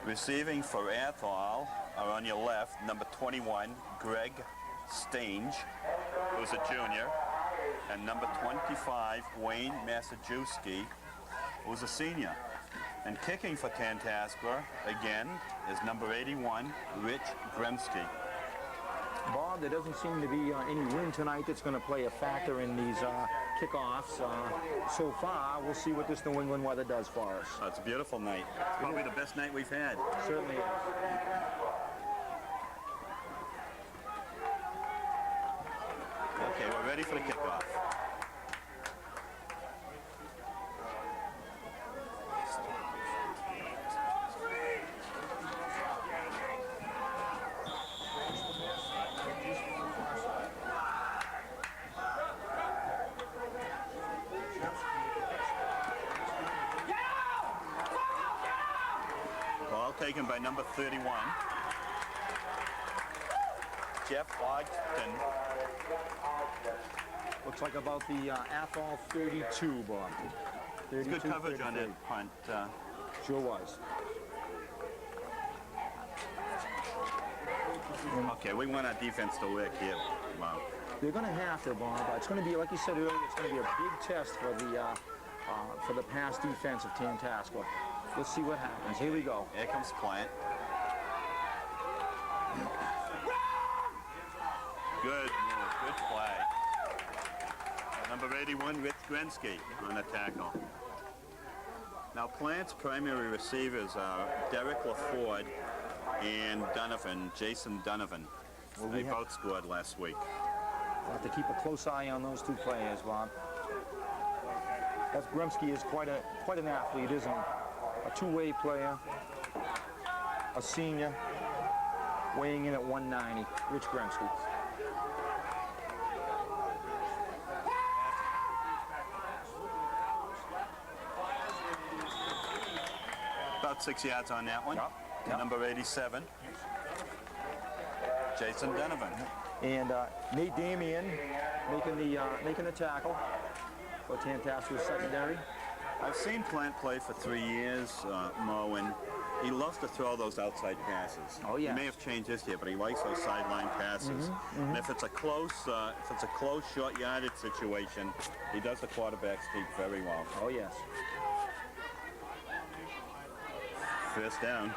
Receiving for Athol are on your left, number 21, Greg Stange, who's a junior, and number 25, Wayne Massajuski, who's a senior. And kicking for Tantasqua, again, is number 81, Rich Gremsky. Bob, there doesn't seem to be any wind tonight that's going to play a factor in these kickoffs. So far, we'll see what this New England weather does for us. Oh, it's a beautiful night. It's probably the best night we've had. Certainly is. Okay, we're ready for the kickoff. Ball taken by number 31, Jeff Ogden. Looks like about the Athol 32, Bob. Good coverage on that punt. Sure was. Okay, we want our defense to work here. Wow. They're going to have to, Bob. It's going to be, like you said earlier, it's going to be a big test for the pass defense of Tantasqua. Let's see what happens. Here we go. Here comes Plant. Good move, good play. Number 81, Rich Grensky on the tackle. Now Plant's primary receivers are Derek LaFord and Donovan, Jason Donovan. Well, they both scored last week. We'll have to keep a close eye on those two players, Bob. That Gremsky is quite an athlete, isn't he? A two-way player, a senior, weighing in at 190, Rich Gremsky. About 6 yards on that one. Yep. Number 87, Jason Donovan. And Nate Damian making the tackle for Tantasqua's secondary. I've seen Plant play for 3 years, Mo, and he loves to throw those outside passes. Oh yeah. He may have changed this year, but he likes those sideline passes. And if it's a close, short yardage situation, he does the quarterback's keep very well. Oh yes. First down.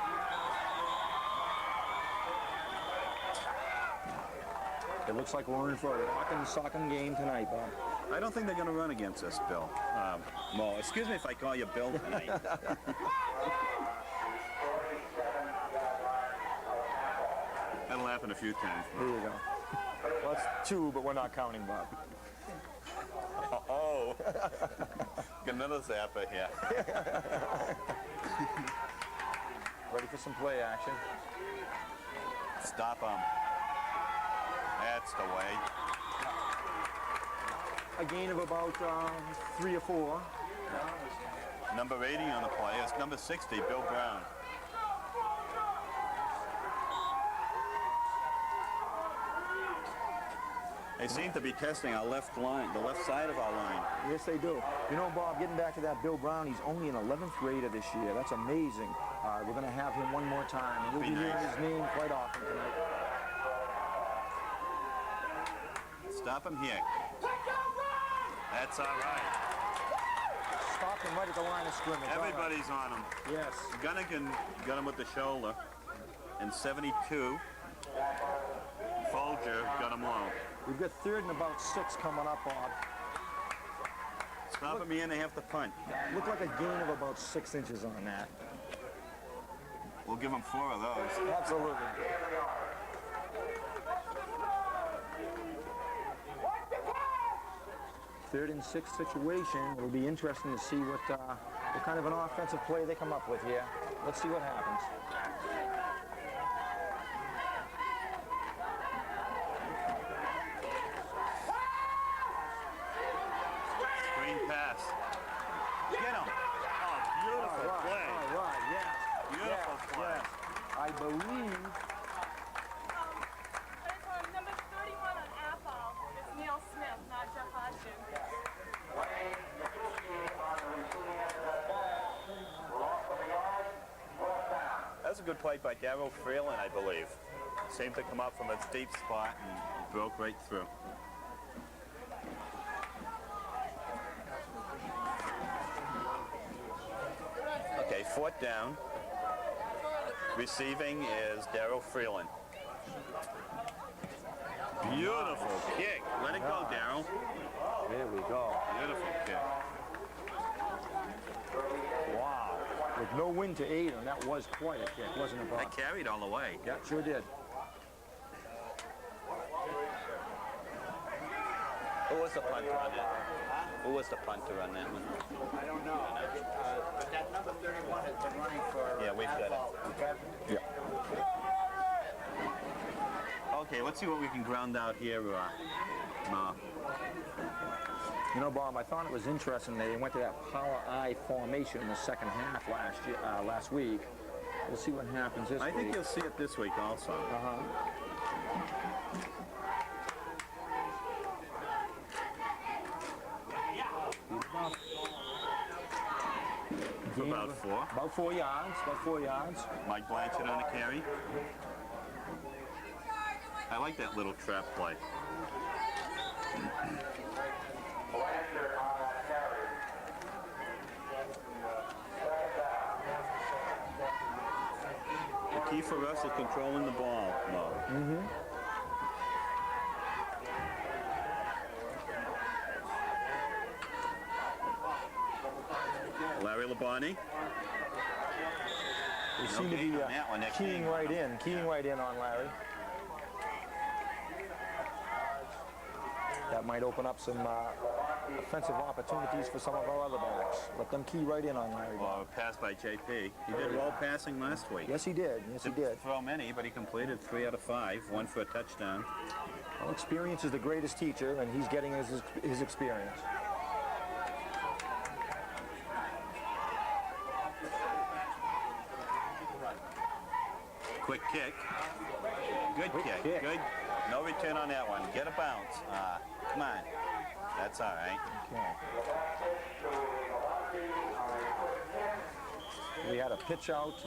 It looks like we're in for a rockin' sockin' game tonight, Bob. I don't think they're going to run against us, Bill. Mo, excuse me if I call you Bill tonight. That'll happen a few times. There you go. Well, that's two, but we're not counting, Bob. Oh, got another zapper here. Ready for some play action. Stop him. That's the way. A gain of about 3 or 4. Number 80 on the play is number 60, Bill Brown. They seem to be testing our left line, the left side of our line. Yes, they do. You know, Bob, getting back to that Bill Brown, he's only an 11th grader this year. That's amazing. We're going to have him one more time. And we'll be hearing his name quite often tonight. Stop him here. That's all right. Stop him right at the line of scrimmage. Everybody's on him. Yes. Gunnigan got him with the shoulder. And 72, Folger got him low. We've got 3rd and about 6 coming up, Bob. Stop him here and they have to punt. Looked like a gain of about 6 inches on that. We'll give him 4 of those. Absolutely. Third and 6 situation. It'll be interesting to see what kind of an offensive play they come up with here. Let's see what happens. Screen pass. Get him. Oh, beautiful play. All right, yes. Beautiful play. Yes. I believe. Number 31 on Athol is Neil Smith, not Jeff Hodgson. That's a good play by Darryl Freeland, I believe. Seemed to come up from a deep spot and broke right through. Okay, 4th down. Receiving is Darryl Freeland. Beautiful kick. Let it go, Darryl. There we go. Beautiful kick. Wow. With no wind to aid him, that was quite a kick, wasn't it, Bob? That carried all the way. Yeah, sure did. Who was the punter on that? Who was the punter on that one? I don't know. But that number 31 has been running for... Yeah, we've got it. Yeah. Okay, let's see what we can ground out here, Ma. You know, Bob, I thought it was interesting they went to that power I formation in the second half last week. We'll see what happens this week. I think you'll see it this week also. About 4. About 4 yards. About 4 yards. Mike Blanchard on the carry. I like that little trap play. The key for us is controlling the ball, Mo. Larry Labonte. They seem to be keying right in on Larry. That might open up some offensive opportunities for some of our other backs. Let them key right in on Larry. Well, pass by JP. He did well passing last week. Yes, he did. Yes, he did. Didn't throw many, but he completed 3 out of 5, 1 for a touchdown. Well, experience is the greatest teacher, and he's getting his experience. Quick kick. Good kick. Good. No return on that one. Get a bounce. Come on. That's all right. Okay. We had a pitch out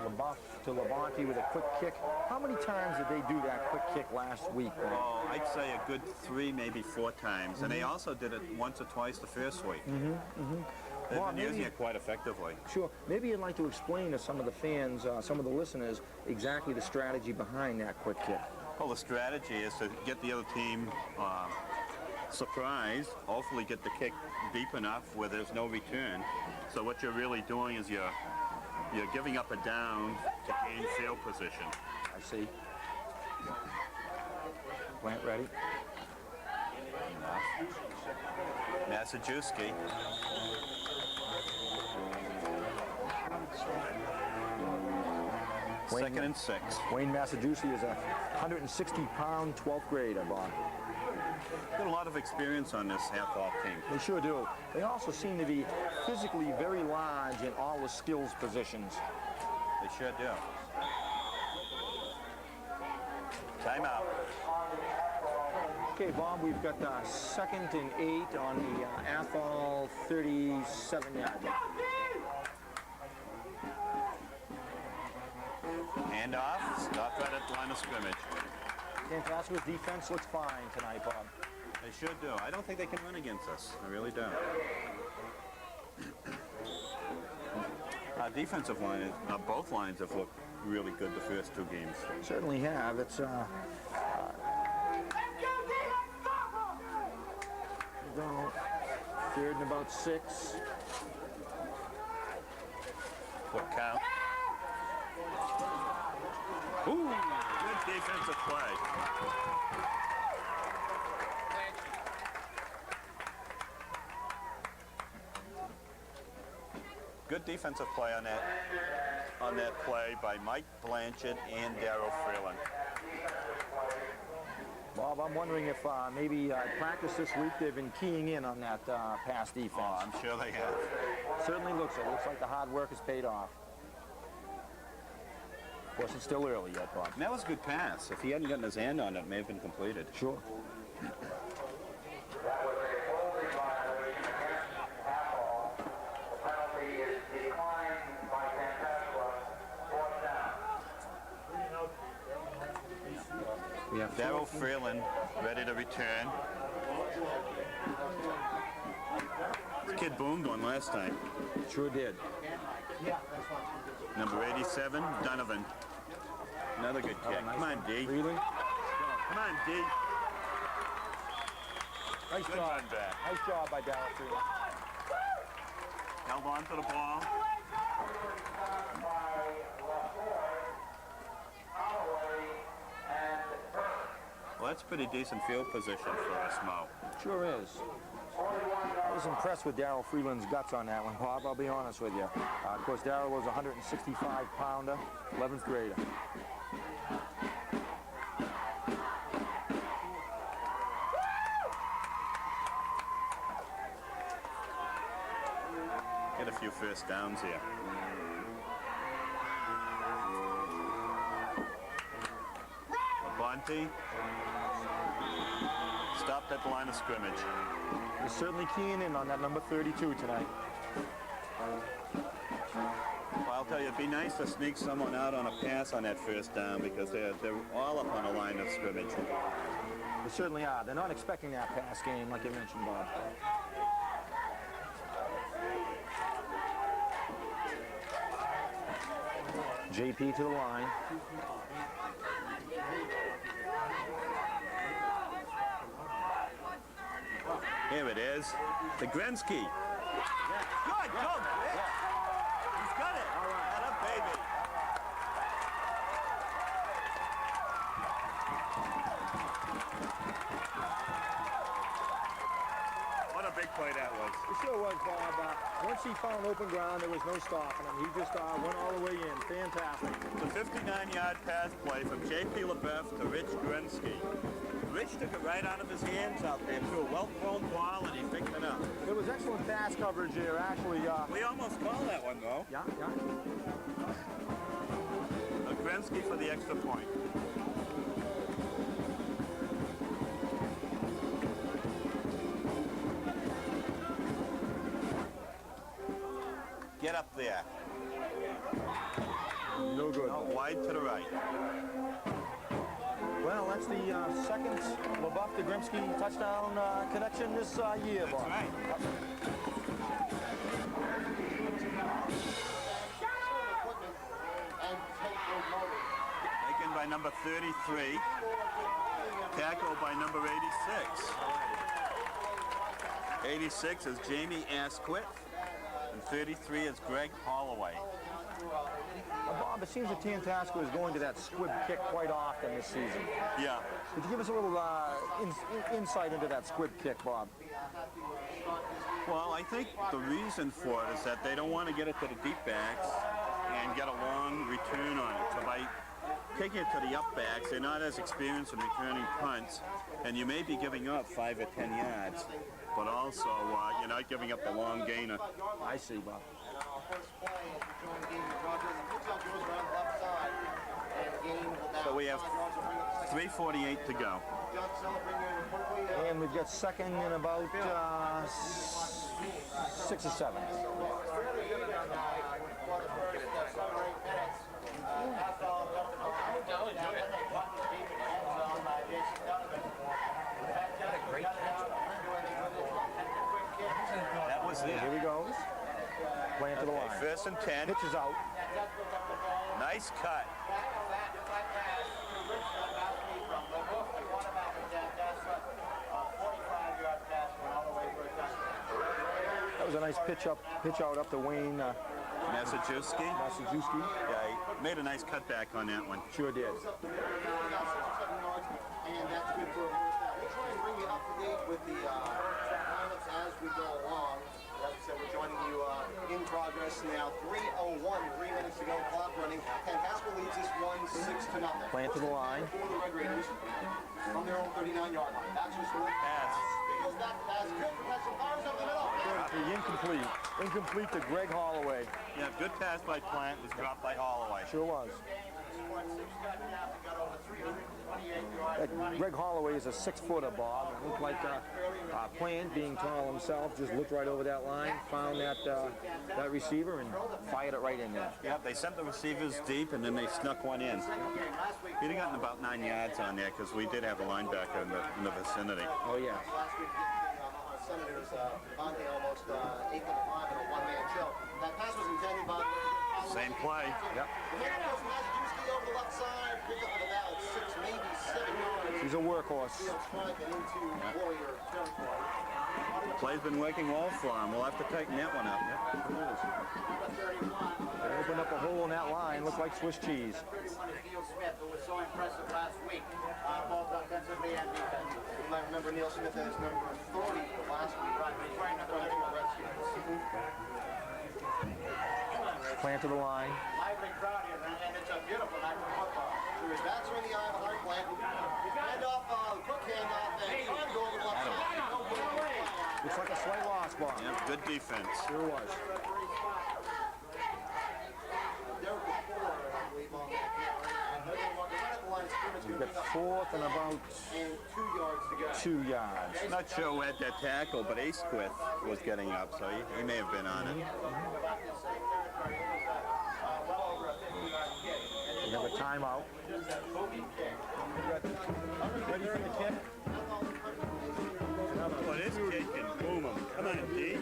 LaBeouf to Labonte with a quick kick. How many times did they do that quick kick last week, Bob? Oh, I'd say a good 3, maybe 4 times. And they also did it once or twice the first week. They've been using it quite effectively. Sure. Maybe you'd like to explain to some of the fans, some of the listeners, exactly the strategy behind that quick kick. Well, the strategy is to get the other team surprised, hopefully get the kick deep enough where there's no return. So what you're really doing is you're giving up a down to gain field position. I see. Plant ready. Massajuski. Second and 6. Wayne Massajuski is a 160-pound 12th grader, Bob. Got a lot of experience on this Athol team. They sure do. They also seem to be physically very large in all the skills positions. They sure do. Timeout. Okay, Bob, we've got 2nd and 8 on the Athol 37-yard line. Hand off. Stop right at the line of scrimmage. Tantasqua's defense looks fine tonight, Bob. They sure do. I don't think they can run against us. I really don't. Our defensive line, both lines have looked really good the first 2 games. Certainly have. It's go. 3rd and about 6. What count? Ooh, good defensive play. Good defensive play on that play by Mike Blanchard and Darryl Freeland. Bob, I'm wondering if maybe practice this week they've been keying in on that pass defense. Oh, I'm sure they have. Certainly looks it. Looks like the hard work has paid off. Of course, it's still early yet, Bob. And that was a good pass. If he hadn't gotten his hand on it, it may have been completed. Sure. Penalty is declined by Tantasqua. 4th down. We have Darryl 14. Freeland ready to return. This kid boomed one last time. Sure did. Number 87, Donovan. Another good kick. Come on, D. Freeland. Come on, D. Nice Good job. run back. Nice job by Darryl Freeland. Held on to the ball. Well, that's pretty decent field position for us, Mo. Sure is. I was impressed with Darryl Freeland's guts on that one, Bob. I'll be honest with you. Of course, Darryl was a 165-pounder, 11th grader. Get a few first downs here. Bonte stopped at the line of scrimmage. He's certainly keying in on that number 32 tonight. Well, I'll tell you, it'd be nice to sneak someone out on a pass on that first down because they're all up on the line of scrimmage. They certainly are. They're not expecting that pass game like you mentioned, Bob. JP to the line. Here it is. The Grensky. Good, go, Vic. He's got it. All right. That up, baby. What a big play that was. It sure was, Bob. Once he found open ground, there was no stopping him. He just went all the way in. Fantastic. The 59-yard pass play from J.P. LaBeouf to Rich Grensky. Rich took it right out of his hands out there, threw a well-thrown ball, and he picked it up. There was excellent pass coverage there, actually. We almost called that one, though. Yeah. Grensky for the extra point. Get up there. No good. Wide to the right. Well, that's the second LaBeouf to Grimsky touchdown connection this year, That's Bob. right. Taken by number 33. Tackled by number 86. 86 is Jamie Asquith. And 33 is Greg Holloway. Bob, it seems that Tantasqua is going to that squib kick quite often this season. Yeah. Could you give us a little insight into that squib kick, Bob? Well, I think the reason for it is that they don't want to get it to the deep backs and get a long return on it. So by taking it to the up backs, they're not as experienced in returning punts, and you may be giving up 5 or 10 yards, but also you're not giving up the long gainer. I see, Bob. So we have 3:48 to go. And we've got second in about 6 or 7. That was it. Here he goes. Playing to the line. First and 10. Pitch is out. Nice cut. That was a nice pitch out up to Wayne Massachusetts. Massajuski. Yeah, he made a nice cutback on that one. Sure did. And that's good for we'll try and bring you up to date with the lineups as we go along. Like I said, we're joining you in progress now. 3:01, 3 minutes to go, clock running. Tantasqua leads this one 6-0. Playing to the line. For the Red Raiders from their own 39-yard line. That's just the Pass. Eagles back to pass. Good protection. Fires over the middle. Incomplete. Incomplete to Greg Holloway. Yeah, good pass by Plant, was dropped by Holloway. Sure was. Greg Holloway is a 6-footer, Bob. It looked like Plant, being tall himself, just looked right over that line, found that that receiver, and fired it right in there. Yep, they sent the receivers deep, and then they snuck one in. He'd have gotten about 9 yards on there, because we did have a linebacker in the vicinity. Oh, yeah. Last week, Senators, Devontae almost 8 for the 5 in a one-man show. That pass was intended by... Same play. Yep. The man goes Massachusetts over the left side, picked up at about 6, maybe 7 yards. He's a workhorse. Striking into Warrior territory. Play's been working well for him. We'll have to tighten that one up. Yep. They opened up a hole in that line. Looked like Swiss cheese. 31 is Neil Smith, who was so impressive last week, both offensively and defensively. You might remember Neil Smith as number 30 last week. Right, he's wearing number 31 Redskins. Plant to the line. Lively crowd here, and it's a beautiful night for football. So his backs are in the eye behind Plant. Handoff, quick handoff, and he's going to go over the left side. No good. Looks like a slight loss, Bob. Yep, good defense. Sure was. Derek was 4, I believe, on that carry. And they're going to walk right at the line of scrimmage. We've got 4th and about And 2 yards to go. 2 yards. Not sure who had that tackle, but Asquith was getting up, so he may have been on it. We have a timeout. Ready for the kick? Oh, this kid can boom him. Come on, D.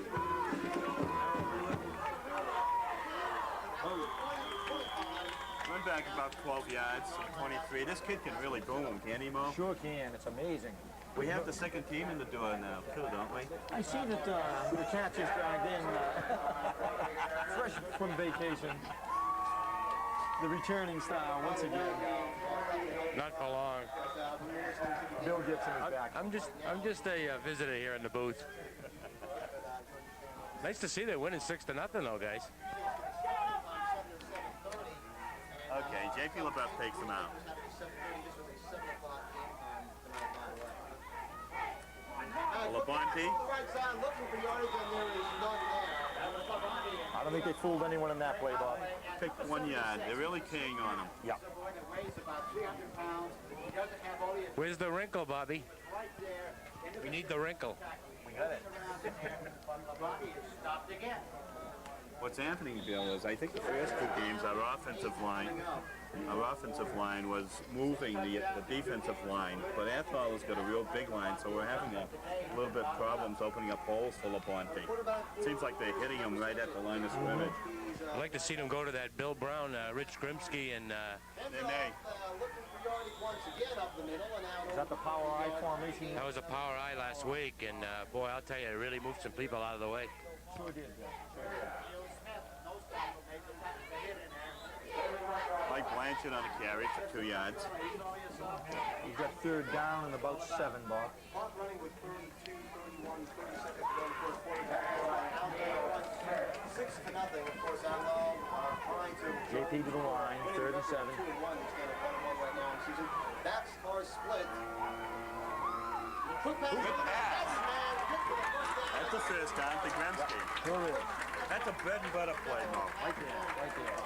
Run back about 12 yards, 23. This kid can really boom him, can't he, Mo? Sure can. It's amazing. We have the second team in the door now, too, don't we? I see that the cat just again fresh from vacation. The returning style once again. Not for long. Bill Gibson is back. I'm just a visitor here in the booth. Nice to see they're winning 6-0 though, guys. Okay, JP LaBeouf takes him out. Labonte. Right side looking for yardage, and there is none there. I don't think they fooled anyone in that play, Bob. Picked 1 yard. They're really keying on him. Yeah. Weighs about 300 pounds. He doesn't have all the Where's the wrinkle, Bobby? right there. We need the wrinkle. We got it. Bobby is stopped again. What's happening, Bill, is I think the first 2 games our offensive line was moving the defensive line, but Athol has got a real big line, so we're having a little bit of problems opening up holes for Labonte. Seems like they're hitting him right at the line of scrimmage. I'd like to see them go to that Bill Brown, Rich Grimsky, and They may. Looking for yardage once again up the middle, and now Is that the power eye formation? that was a power eye last week, and boy, I'll tell you, it really moved some people out of the way. Sure did, Bill. Mike Blanchard on a carry for 2 yards. We've got 3rd down and about 7, Bob. clock running with 32, 31, 30 seconds to go in the first quarter. Outlaw 6-0, of course. Outlaw trying to... JP to the line, 3rd and 7. 2-1 is going to run one right now in the season. Backs are split. Quick pass. Good pass. Man, good for the first down. That's the first time to Grimsky. Sure is. That's a bread and butter play, Mo. Right there, right there.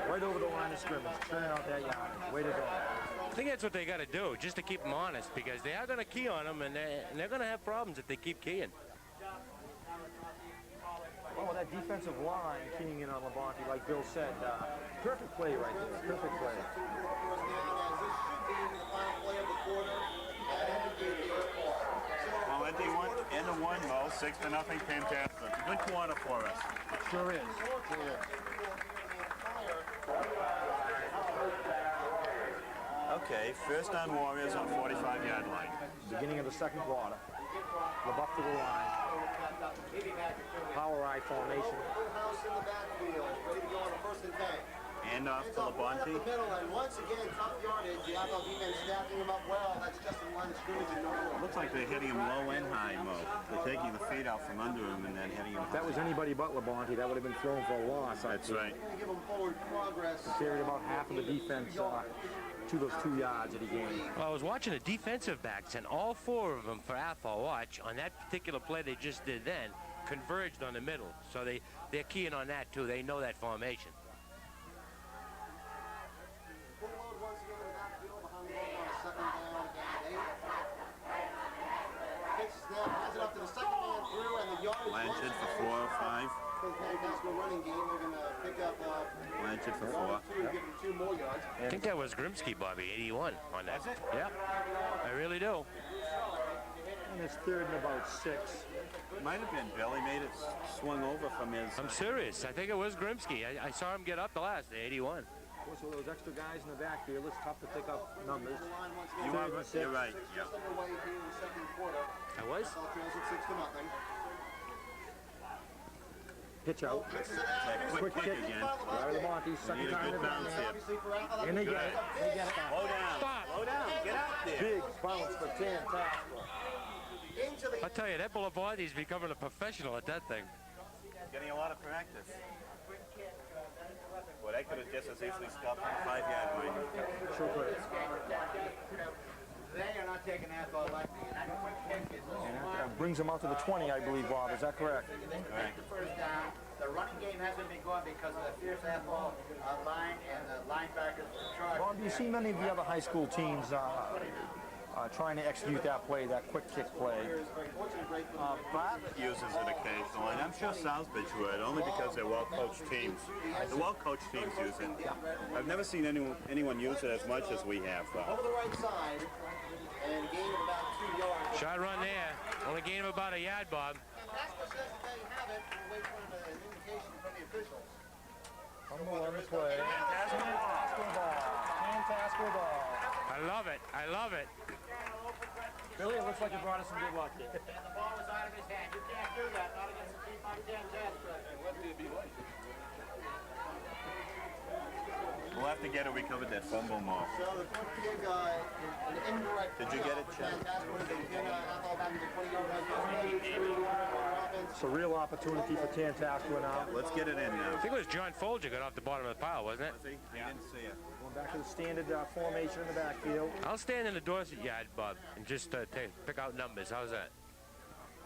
Right over the line of scrimmage, turn out that yardage. Way to go. I think that's what they got to do, just to keep them honest, because they are going to key on them, and they're going to have problems if they keep keying. Oh, that defensive line keying in on Labonte, like Bill said. Perfect play right there, perfect play. Well, end of one, Mo. 6-0, fantastic. Good quarter for us. Sure is, sure is. Okay, first on Warriors on 45-yard line. Beginning of the 2nd quarter. LaBeouf to the line. Power eye formation. House in the backfield, ready to go on the 1st and 10. Handoff to Up Labonte. the middle, and once again, tough yardage. The Athol defense stacking him up well. That's just in line of scrimmage and no more. Looks like they're hitting him low and high, Mo. They're taking the feet out from under him and then hitting him If that was anybody but Labonte, that would have been thrown for a loss. That's right. We're going to give him forward progress. Carried about half of the defense to those 2 yards that he gained. Well, I was watching the defensive backs, and all 4 of them for Athol, watch, on that particular play they just did then, converged on the middle. So they're keying on that, too. They know that formation. Full load once again in the backfield behind the ball on a second down and 8. Kicks snap, has it up to the second man through, and the yardage. Blanchard for 4 or 5. For the Tantasqua running game, they're going to pick up Blanchard for 4. 2, give him 2 more yards. I think that was Grimsky, Bobby, 81 on that. Yeah, I really do. And it's 3rd and about 6. Might have been Bill. He made it swung over from his. I'm serious. I think it was Grimsky. I saw him get up the last, 81. Of course, with those extra guys in the backfield, it's tough to pick up numbers. You are, you're right. Yeah. Just underway here in the second quarter. I was? Athol trails at 6-0. Pitch out. Mixes it out. Quick kick again. Larry Labonte, second Need a time good in the bounce here. Obviously for Athol, And they get it. They get it. Slow down. Stop. Slow down. Get out there. Big bounce for Tantasqua. into the I'll tell you, that Labonte's becoming a professional at that thing. Getting a lot of practice. Well, they could have just as easily stopped on the 5-yard line. Sure could. They are not taking Athol lightly, and that quick kick is a And smart. that brings them out to the 20, I believe, Bob. Is that correct? They can get the first down. The running game hasn't been going because of the fierce Athol line and the linebackers charge. Bob, do you see many of the other high school teams trying to execute that play, that quick kick play? Bartlett uses it occasionally, and I'm sure Southbridge would, only because they're well-coached teams. The well-coached teams use it. I've never seen anyone use it as much as we have, though. over the right side and gain of about 2 yards. Shot run there. Only gain of about a yard, Bob. Tantasqua says that they have it. We'll wait for an indication from the officials. Fumble on the play. Tantasqua ball. Tantasqua ball. I love it. I love it. Billy, it looks like you brought us some good luck here. And the ball is out of his hand. You can't do that, not against a team like Tantasqua. What did it be like? We'll have to get it recovered that fumble more. So the quick kick, an indirect. Did you get it, Chad? Tantasqua, they pin Athol back to the 20-yard line. It's a real opportunity for Tantasqua now. Let's get it in now. I think it was John Folger got off the bottom of the pile, wasn't it? See? He didn't see it. Going back to the standard formation in the backfield. I'll stand in the Dorset yard, Bob, and just pick out numbers. How's that?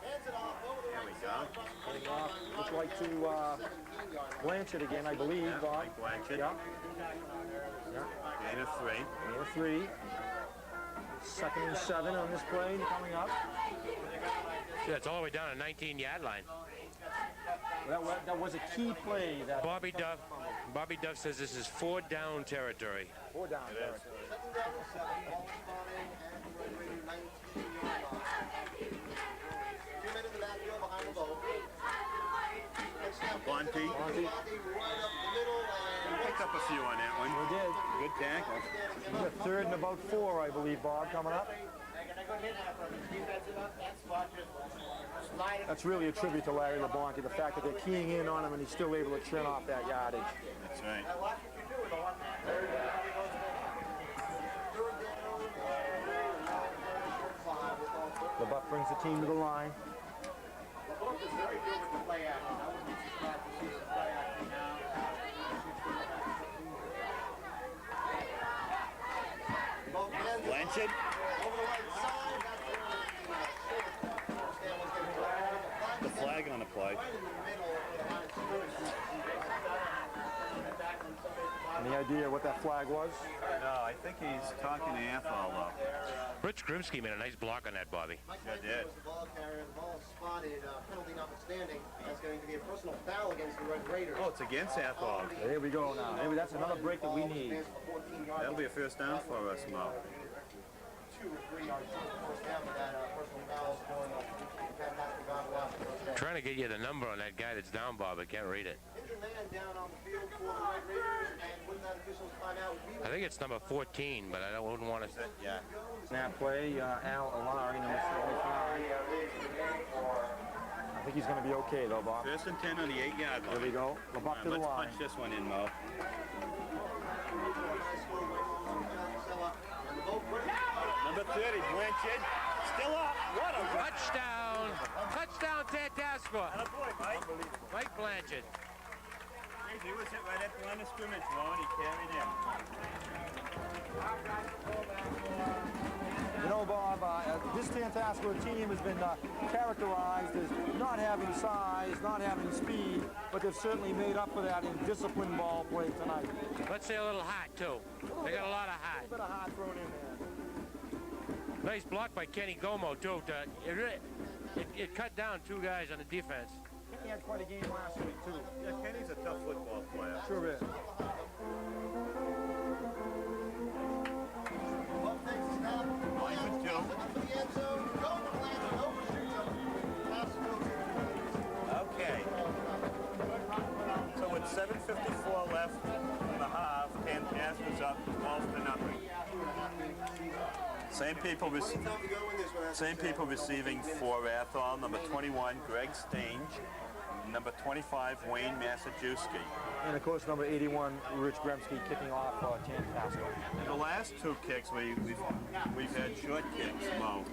Hands it off over the There right we side. go. Looks like to Blanchard again, I believe, Bob. Mike Blanchard. Yeah. Gain of 3. Gain of 3. 2nd and 7 on this play coming up. Yeah, it's all the way down to 19-yard line. That was a key play. That Bobby Duff says this is 4-down territory. 4 down. It is. Second down and 7. Ball spotted and right ready, 19-yard line. 2 men in the backfield behind the ball. Bonte. Bonte right up the middle and Picked up a few on that one. We did. Good tackle. He's got 3rd and about 4, I believe, Bob, coming up. They're going to go hit that from the defensive up that spot. Just slide it. That's really a tribute to Larry Labonte, the fact that they're keying in on him and he's still able to churn off that yardage. That's right. Now watch what you do with the one man. LeBuck brings the team to the line. The book is very good with the play action. I wouldn't be surprised to see some play action now. both hands Blanchard. over the right side. That's where the The flag on the play. right in the middle of the line of scrimmage. Any idea what that flag was? No, I think he's talking to Athol, though. Rich Grimsky made a nice block on that, Bobby. Mike Sure Blanchard did. was the ball carrier. The ball spotted, penalty notwithstanding. That's going to be a personal foul against the Red Raiders. Oh, it's against Athol. There we go now. Maybe that's another break that we need. That'll be a first down for us, Mo. 2 or 3 yards short of the first down with that personal foul scoring Tantasqua got a lot of first down. Trying to get you the number on that guy that's down, Bob. I can't read it. Injured man down on the field for the Red Raiders, and with that officials timeout, we I think it's number 14, but I wouldn't want to. Yeah. Snap play, Al Alari, number 75. think he's going to be okay, though, Bob. First and 10 on the 8-yard line. There we go. LeBuck to the Let's line. punch this one in, Mo. Number 30, Blanchard. Still up. What a Touchdown! Touchdown, Tantasqua. boy, Mike. Mike Blanchard. He was hit right at the line of scrimmage, Mo, and he carried him. You know, Bob, this Tantasqua team has been characterized as not having size, not having speed, but they've certainly made up for that in disciplined ball play tonight. Let's say a little heart, too. They got a lot of heart. A little bit of heart thrown in there. Nice block by Kenny Gomo, too. It cut down 2 guys on the defense. He had quite a game last week, too. Yeah, Kenny's a tough football player. Sure is. Okay. So with 7:54 left in the half, Tantasqua's up 12-0. Same people receiving for Athol. Number 21, Greg Stange. Number 25, Wayne Massajuski. And, of course, number 81, Rich Gremsky, kicking off Tantasqua. In the last 2 kicks, we've had short kicks, Mo.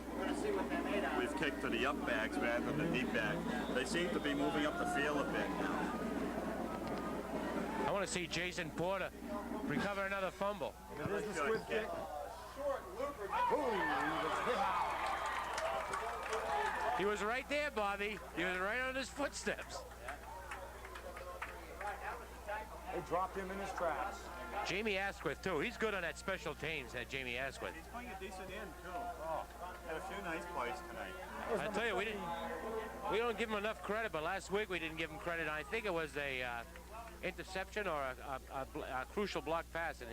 We've kicked to the up backs rather than the deep back. They seem to be moving up the field a bit now. I want to see Jason Porter recover another fumble. And it is the squib kick. Ooh, he was hit hard. He was right there, Bobby. He was right on his footsteps. They dropped him in his tracks. Jamie Asquith, too. He's good on that special teams, that Jamie Asquith. He's playing a decent end, too. Oh, had a few nice plays tonight. I tell you, we don't give him enough credit, but last week we didn't give him credit. I think it was a interception or a crucial block pass, and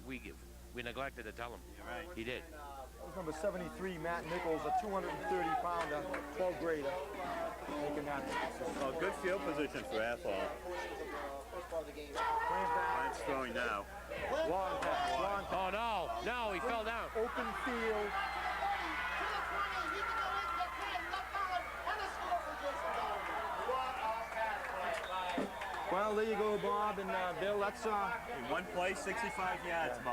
we neglected to tell him. You're right. He did. That was number 73, Matt Nichols, a 230-pounder, 12th grader, making that. Well, good field position for Athol. It's throwing now. Long pass, long pass. Oh, no, he fell down. Open field. Well, there you go, Bob and Bill. That's In one play, 65 yards, Mo.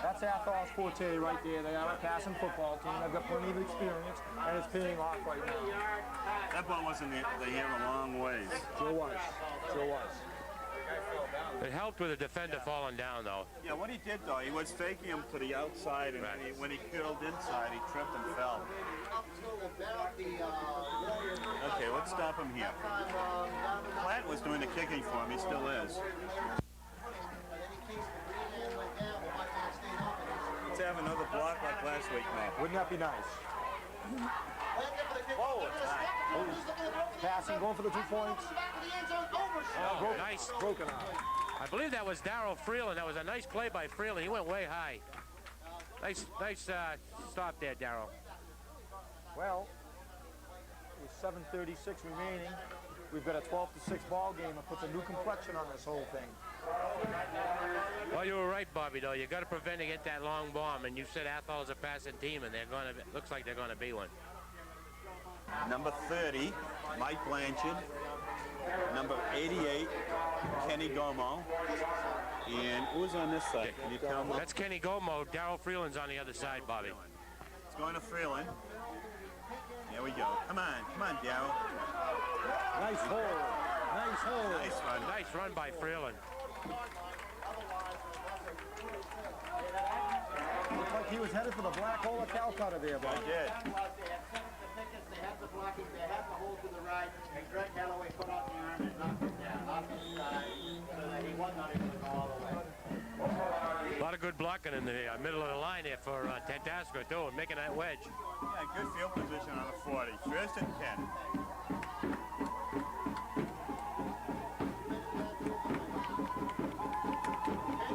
that's Athol's forte right there. They are a passing football team. They've got plenty of experience, and it's paying off right now. That ball wasn't here a long ways. Sure was. Sure was. It helped with the defender falling down, though. Yeah, what he did, though, he was faking him to the outside, and when he curled inside, he tripped and fell. Okay, let's stop him here. Platt was doing the kicking for him. He still is. Let's have another block like last week, man. Wouldn't that be nice? Oh, it's high. Passing, going for the 2 points. Oh, nice. Broken arm. I believe that was Darryl Freeland. That was a nice play by Freeland. He went way high. Nice stop there, Darryl. Well, with 7:36 remaining, we've got a 12-6 ball game. It puts a new complexion on this whole thing. Well, you were right, Bobby, though. You got to prevent against that long bomb, and you said Athol's a passing team, and looks like they're going to be one. Number 30, Mike Blanchard. Number 88, Kenny Gomo. And who's on this side? Can you tell me? That's Kenny Gomo. Darryl Freeland's on the other side, Bobby. It's going to Freeland. There we go. Come on, Darryl. Nice hole. Nice hole. Nice run. Nice run by Freeland. Looked like he was headed for the black hole of Calcutta there, I Bob. did. They had the blocking, they had the hole to the right, and Greg Galloway put out the arm and knocked it down off his side, so that he was not able to go all the way. A lot of good blocking in the middle of the line there for Tantasqua, too, and making that wedge. Yeah, good field position on the 40. First and 10.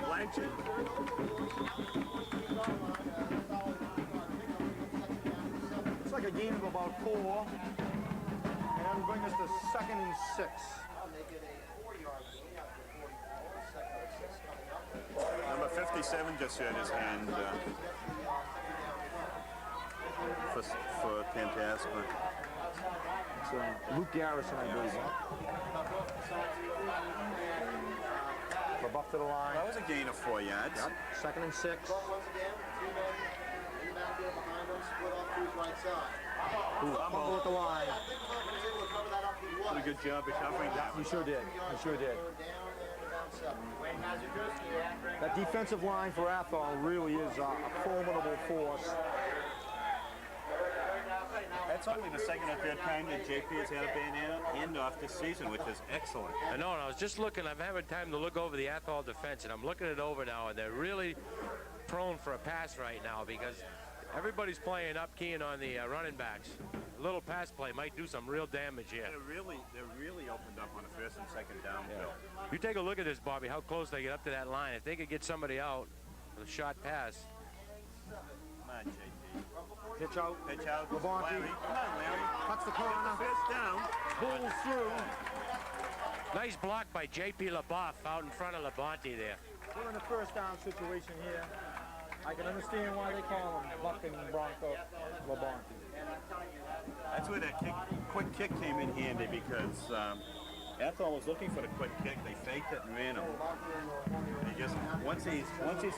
Blanchard. It's like a game of about 4, and that'll bring us to 2nd and 6. Number 57 just hit his hand for Tantasqua. It's Luke Garrison, I believe. Buff to the line. That was a gain of 4 yards. Yep. 2nd and 6. Once again, 2 men in the backfield behind him, split off to his right side. Fumble at the line. I think Coleman was able to cover that up. He was. Did a good job of covering that. You sure did. You sure did. Down and about 7. That defensive line for Athol really is a formidable force. That's only the second or third time that JP has had a hand off this season, which is excellent. I know, and I was just looking, I'm having time to look over the Athol defense, and I'm looking it over now, and they're really prone for a pass right now because everybody's playing up keying on the running backs. A little pass play might do some real damage here. They're really opened up on the 1st and 2nd down. Yeah. You take a look at this, Bobby, how close they get up to that line. If they could get somebody out with a shot pass. Come on, JP. Pitch out. Pitch out. Labonte. Larry. Come on, Larry. Cuts the corner. First down. Pulls through. Nice block by J.P. LaBeouf out in front of Labonte there. We're in a 1st down situation here. I can understand why they call him Bucking Bronco Labonte. That's where that quick kick came in handy because Athol was looking for the quick kick. They faked it and ran him. They just once he's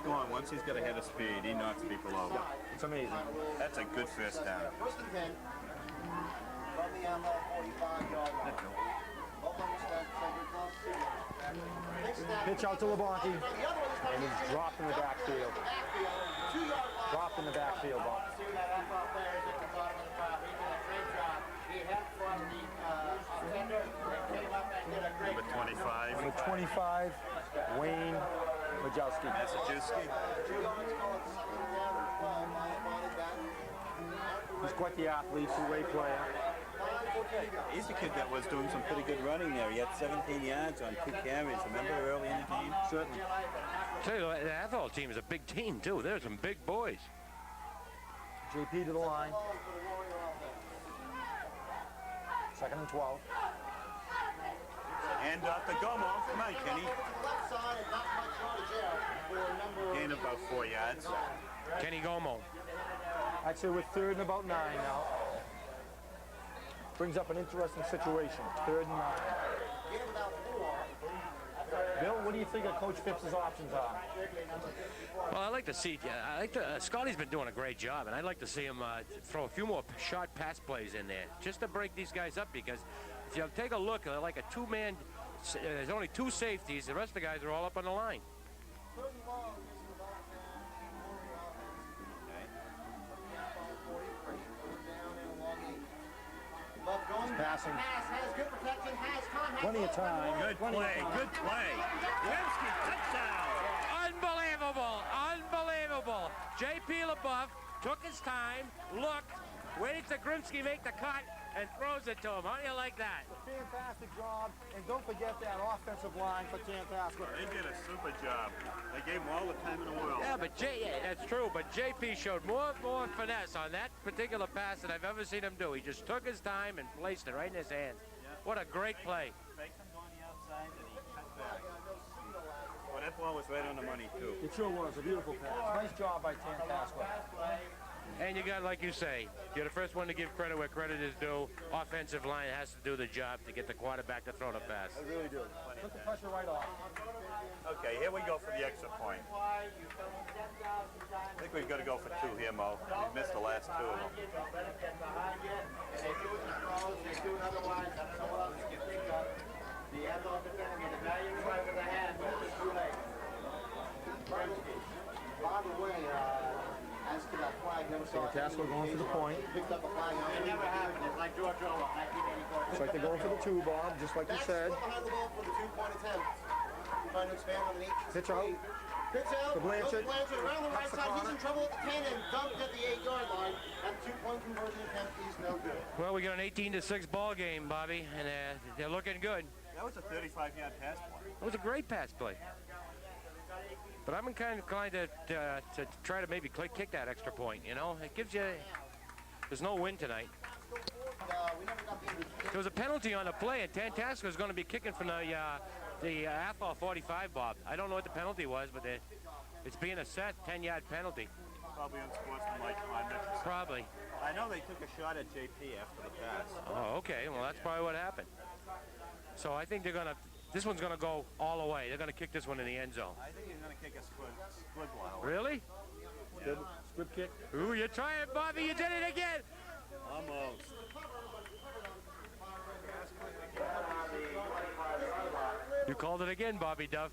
gone, once he's got a head of speed, he knocks people over. It's amazing. That's a good 1st down. 1st and 10. From the 45-yard line. Pitch out to Labonte. And he's dropped in the backfield. Dropped in the backfield, Bob. Number 25. Number 25, Wayne Majowski. Massachusetts. He's quite the athlete, two-way player. He's a kid that was doing some pretty good running there. He had 17 yards on 2 carries. Remember early in the game? Certainly. Tell you, the Athol team is a big team, too. There's some big boys. JP to the line. 2nd and 12. Hand off to Gomo. Come on, Kenny. Gain about 4 yards. Kenny Gomo. I'd say we're 3rd and about 9 now. Brings up an interesting situation. 3rd and 9. Bill, what do you think of Coach Phipps's options are? Well, I like to see, Scotty's been doing a great job, and I'd like to see him throw a few more short pass plays in there, just to break these guys up, because if you take a look, like a 2-man, there's only 2 safeties, the rest of the guys are all up on the line. Passing. Plenty of time. Good play. Good play. Grimsky, touchdown. Unbelievable. Unbelievable. J.P. LaBeouf took his time, looked, waited to Grimsky make the cut, and throws it to him. How do you like that? Fantastic job. And don't forget that offensive line for Tantasqua. They did a super job. They gave him all the time in the world. Yeah, but that's true, but JP showed more finesse on that particular pass than I've ever seen him do. He just took his time and placed it right in his hands. Yeah. What a great play. Faked him going the outside and he cut back. Well, that ball was right on the money, too. It sure was. A beautiful pass. Nice job by Tantasqua. And you got, like you say, you're the first one to give credit where credit is due. Offensive line has to do the job to get the quarterback to throw the pass. I really do. Took the pressure right off. Okay, here we go for the extra point. I think we've got to go for 2 here, Mo. We missed the last 2 of them. By the way, as to that flag, never saw Tantasqua going for the point. Picked up a flag. It never happened. It's like George Orwell, 1984. Looks like they're going for the 2, Bob, just like you said. Behind the ball for the 2-point attempt. Trying to expand on an 8. Pitch out. Pitch out. To Blanchard. Around the right Cuts the side. He's corner. in trouble at the 10 and dumped at the 8-yard line. That 2-point conversion attempt is no good. Well, we got an 18-6 ball game, Bobby, and they're looking good. That was a 35-yard pass play. It was a great pass play. But I'm kind of inclined to try to maybe kick that extra point, you know? It gives you... There's no win tonight. There was a penalty on the play, and Tantasqua is going to be kicking from the Athol 45, Bob. I don't know what the penalty was, but it's being a set 10-yard penalty. Probably unsportsmanlike conduct. Probably. I know they took a shot at JP after the pass. Oh, okay. Well, that's probably what happened. So I think they're gonna. This one's gonna go all the way. They're gonna kick this one in the end zone. I think he's going to kick a squid blow. Really? Good. Squib kick. Ooh, you're trying, Bobby. You did it again. Almost. You called it again, Bobby Duff.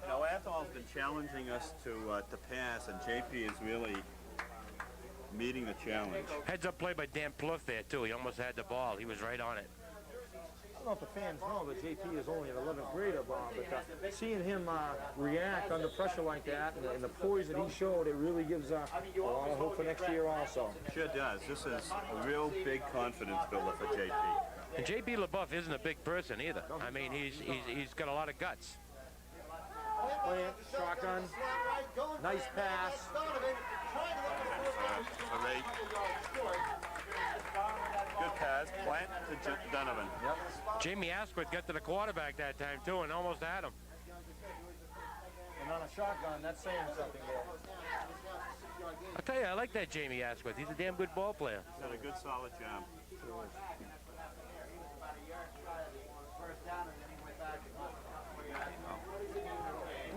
No, Athol's been challenging us to pass, and JP is really meeting the challenge. Heads up play by Dan Pluff there, too. He almost had the ball. He was right on it. I don't know if the fans know that JP is only an 11th grader, Bob, but seeing him react under pressure like that and the poise that he showed, it really gives a lot of hope for next year also. Sure does. This is a real big confidence builder for JP. And JP LaBeouf isn't a big person either. I mean, he's got a lot of guts. Plant, shotgun, nice pass. Good pass, Plant to Donovan. Yep. Jamie Asquith got to the quarterback that time, too, and almost had him. And on a shotgun, that's saying something there. I'll tell you, I like that Jamie Asquith. He's a damn good ball player. He's done a good, solid job.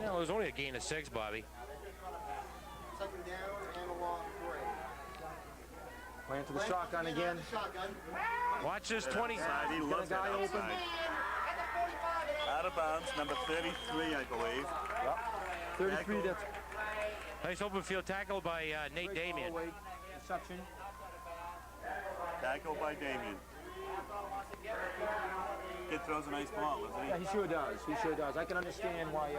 No, it was only a gain of 6, Bobby. Second down and a long 3. Plant to the shotgun again. Watch this 20. He loves that outside. Out of bounds, number 33, I believe. Yep. 33, that's Nice open field tackle by Nate Damien. reception. Tackled by Damien. Kid throws a nice ball, doesn't he? Yeah, he sure does. He sure does. I can understand why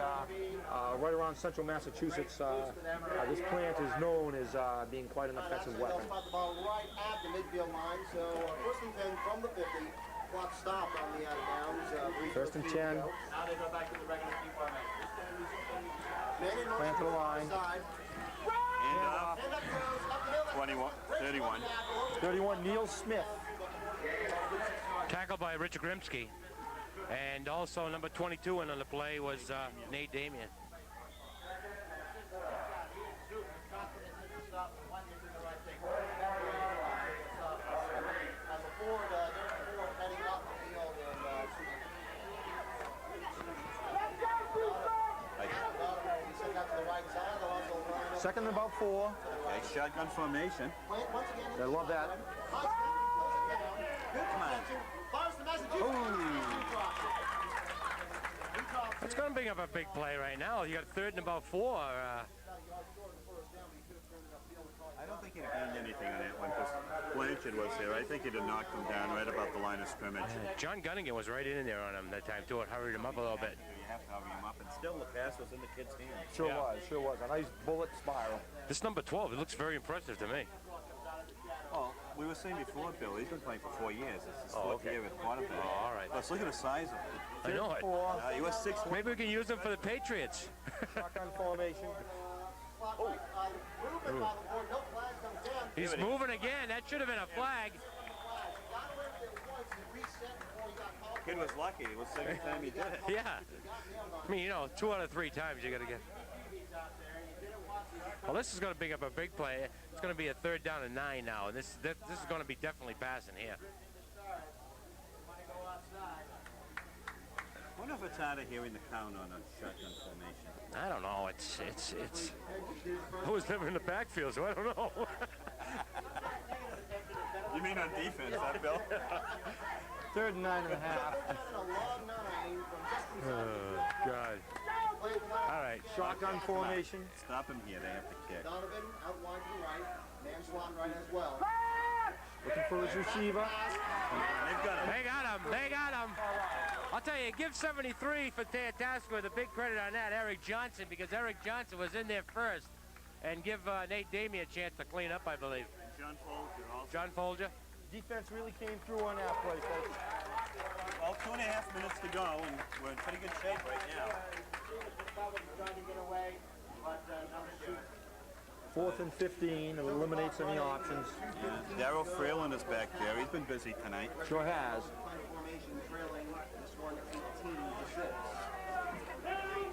right around central Massachusetts, this plant is known as being quite an offensive weapon. About the ball right at the midfield line, so first and 10 from the 50. Clock stopped on the out of bounds. First and 10. Now they go back to the regular speed format. Plant to the line. And off. 21, 31. 31, Neil Smith. Tackled by Richard Grimsky. And also number 22 in on the play was Nate Damien. Second and about 4. Okay, shotgun formation. I love that. Come on. That's going to bring up a big play right now. You got third and about 4. I don't think he'd have gained anything on that one because Blanchard was there. I think he'd have knocked him down right about the line of scrimmage. John Gunningham was right in there on him that time, too. It hurried him up a little bit. You have to hurry him up, and still the pass was in the kid's hands. Sure was, sure was. A nice bullet spiral. This number 12, it looks very impressive to me. Well, we were saying before, Bill, he's been playing for 4 years. This is his fourth okay. year with quarterback. Oh, all right. Let's look at the size of it. I know it. He was 6'1". Maybe we can use him for the Patriots. Shotgun formation. He's moving again. That should have been a flag. Kid was lucky. It was the second time he did it. Yeah. I mean, you know, 2 out of 3 times you got to get. Well, this is going to bring up a big play. It's going to be a 3rd down and 9 now, and this is going to be definitely passing here. I wonder if it's out of hearing the count on a shotgun formation. I don't know. It's. I was never in the backfield, so I don't know. You mean on defense, huh, Bill? 3rd and 9 and a half. Oh, God. All right. Shotgun formation. Stop him here. They have to kick. Donovan out wide to the right. Manslaughter right as well. Looking for his receiver. They've got him. They got him. They got him. I'll tell you, give 73 for Tantasqua the big credit on that, Eric Johnson, because Eric Johnson was in there first. And give Nate Damien a chance to clean up, I believe. John Folger also. John Folger. Defense really came through on that play, folks. Well, 2.5 minutes to go, and we're in pretty good shape right now. 4th and 15. It eliminates any options. Yeah. Darryl Freeland is back there. He's been busy tonight. Sure has.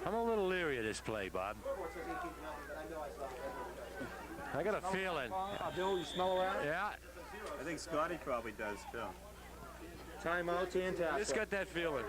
I'm a little leery of this this play, Bob. Scoreboard says 18 to nothing, but I know I saw the I got a feeling. Bill, you smell that? Yeah, I think Scotty probably does too. Timeout, Tantasqua. just got that feeling.